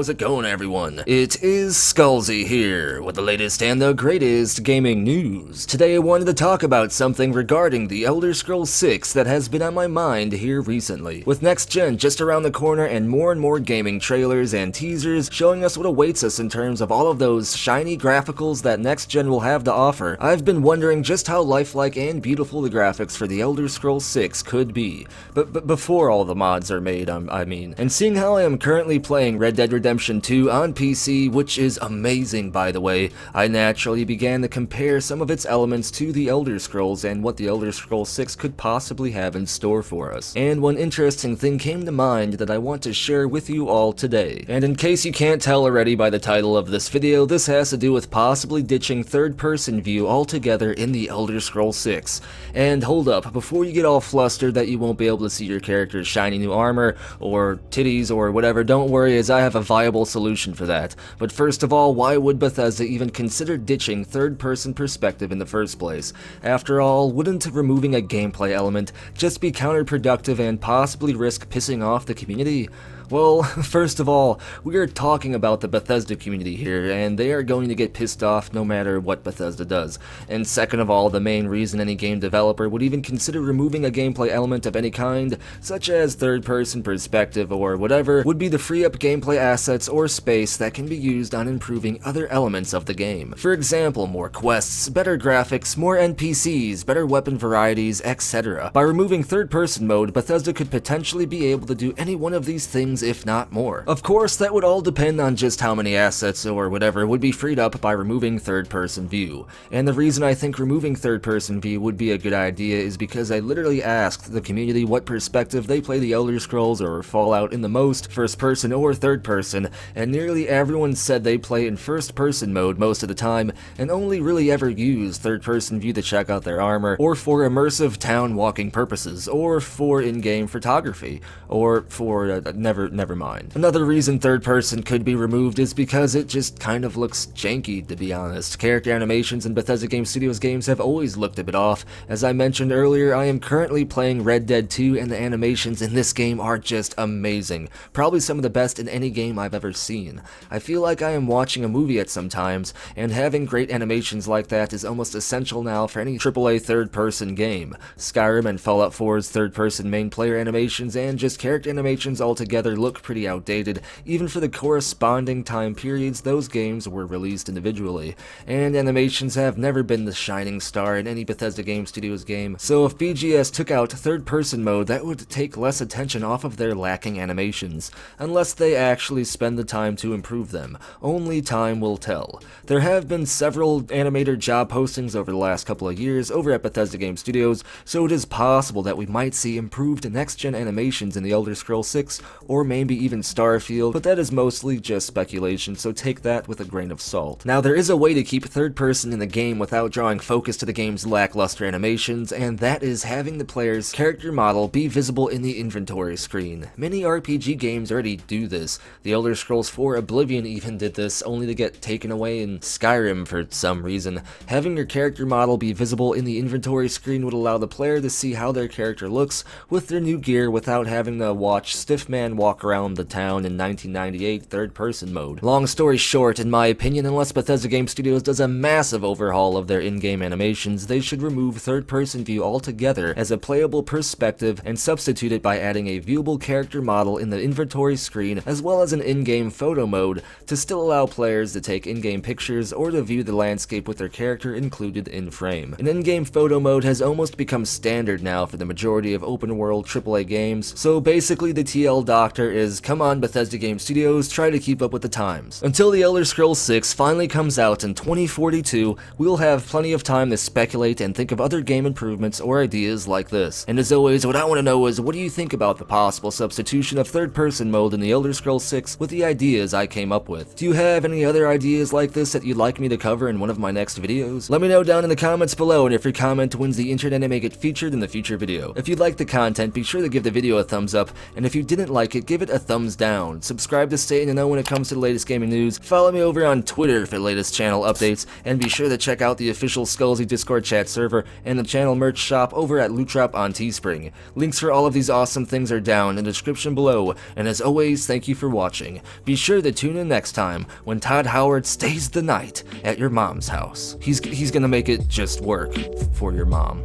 how's it going, everyone? It is Skullzi here, with the latest and the greatest gaming news. Today I wanted to talk about something regarding the Elder Scrolls 6 that has been on my mind here recently. With next gen just around the corner and more gaming trailers and teasers showing us what awaits us in terms of all of those shiny graphicals that next gen will have to offer, I've been wondering just how lifelike and beautiful the graphics for the Elder Scrolls 6 could be. But before all the mods are made, I mean. And seeing how I am currently playing Red Dead Redemption 2 on PC, which is amazing by the way, I naturally began to compare some of its elements to the Elder Scrolls and what the Elder Scrolls 6 could possibly have in store for us. And one interesting thing came to mind that I want to share with you all today. And in case you can't tell already by the title of this video, this has to do with possibly ditching third-person view altogether in the Elder Scrolls 6. And hold up, before you get all flustered that you won't be able to see your character's shiny new armor, or titties, or whatever, don't worry, as I have a viable solution for that. But first of all, why would Bethesda even consider ditching third-person perspective in the first place? After all, wouldn't removing a gameplay element just be counterproductive and possibly risk pissing off the community? Well, first of all, we are talking about the Bethesda community here, and they are going to get pissed off no matter what Bethesda does. And second of all, the main reason any game developer would even consider removing a gameplay element of any kind, such as third-person perspective or whatever, would be to free up gameplay assets or space that can be used on improving other elements of the game. For example, more quests, better graphics, more NPCs, better weapon varieties, etc. By removing third-person mode, Bethesda could potentially be able to do any one of these things, if not more. Of course, that would all depend on just how many assets or whatever would be freed up by removing third-person view. And the reason I think removing third-person view would be a good idea is because I literally asked the community what perspective they play the Elder Scrolls or Fallout in the most, first-person or third-person, and nearly everyone said they play in first-person mode most of the time, and only really ever use third-person view to check out their armor, or for immersive town-walking purposes, or for in-game photography, or for never mind. Another reason third person could be removed is because it just kind of looks janky, to be honest. Character animations in Bethesda Game Studios games have always looked a bit off. As I mentioned earlier, I am currently playing Red Dead 2 and the animations in this game are just amazing. Probably some of the best in any game I've ever seen. I feel like I am watching a movie at some times, and having great animations like that is almost essential now for any AAA third person game. Skyrim and Fallout 4's third person main player animations and just character animations altogether look pretty outdated, even for the corresponding time periods those games were released individually, and animations have never been the shining star in any Bethesda Game Studios game, so if BGS took out third-person mode, that would take less attention off of their lacking animations, unless they actually spend the time to improve them. Only time will tell. There have been several animator job postings over the last couple of years over at Bethesda Game Studios, so it is possible that we might see improved next-gen animations in the Elder Scrolls 6, or maybe even Starfield, but that is mostly just speculation, so take that with a grain of salt. Now, there is a way to keep third person in the game without drawing focus to the game's lackluster animations, and that is having the player's character model be visible in the inventory screen. Many RPG games already do this. The Elder Scrolls 4 Oblivion even did this, only to get taken away in Skyrim for some reason. Having your character model be visible in the inventory screen would allow the player to see how their character looks with their new gear without having to watch Stiffman walk around the town in 1998 third-person mode. Long story short, in my opinion, unless Bethesda Game Studios does a massive overhaul of their in-game animations, they should remove third-person view altogether as a playable perspective and substitute it by adding a viewable character model in the inventory screen as well as an in-game photo mode to still allow players to take in-game pictures or to view the landscape with their character included in frame. An in-game photo mode has almost become standard now for the majority of open-world AAA games, so basically the TL Doctor is, come on Bethesda Game Studios, try to keep up with the times. Until the Elder Scrolls 6 finally comes out in 2042, we'll have plenty of time to speculate and think of other game improvements or ideas like this. And as always, what I want to know is, what do you think about the possible substitution of third-person mode in the Elder Scrolls 6 with the ideas I came up with? Do you have any other ideas like this that you'd like me to cover in one of my next videos? Let me know down in the comments below, and if your comment wins the internet, I may get featured in the future video. If you liked the content, be sure to give the video a thumbs up, and if you didn't like it, give it a thumbs down. Subscribe to stay in the know when it comes to the latest gaming news. Follow me over on Twitter for the latest channel updates, and be sure to check out the official Skullzi Discord chat server and the channel merch shop over at Loot Drop on Teespring. Links for all of these awesome things are down in the description below, and as always, thank you for watching. Be sure to tune in next time when Todd Howard stays the night at your mom's house. He's gonna make it just work for your mom.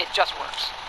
It just works.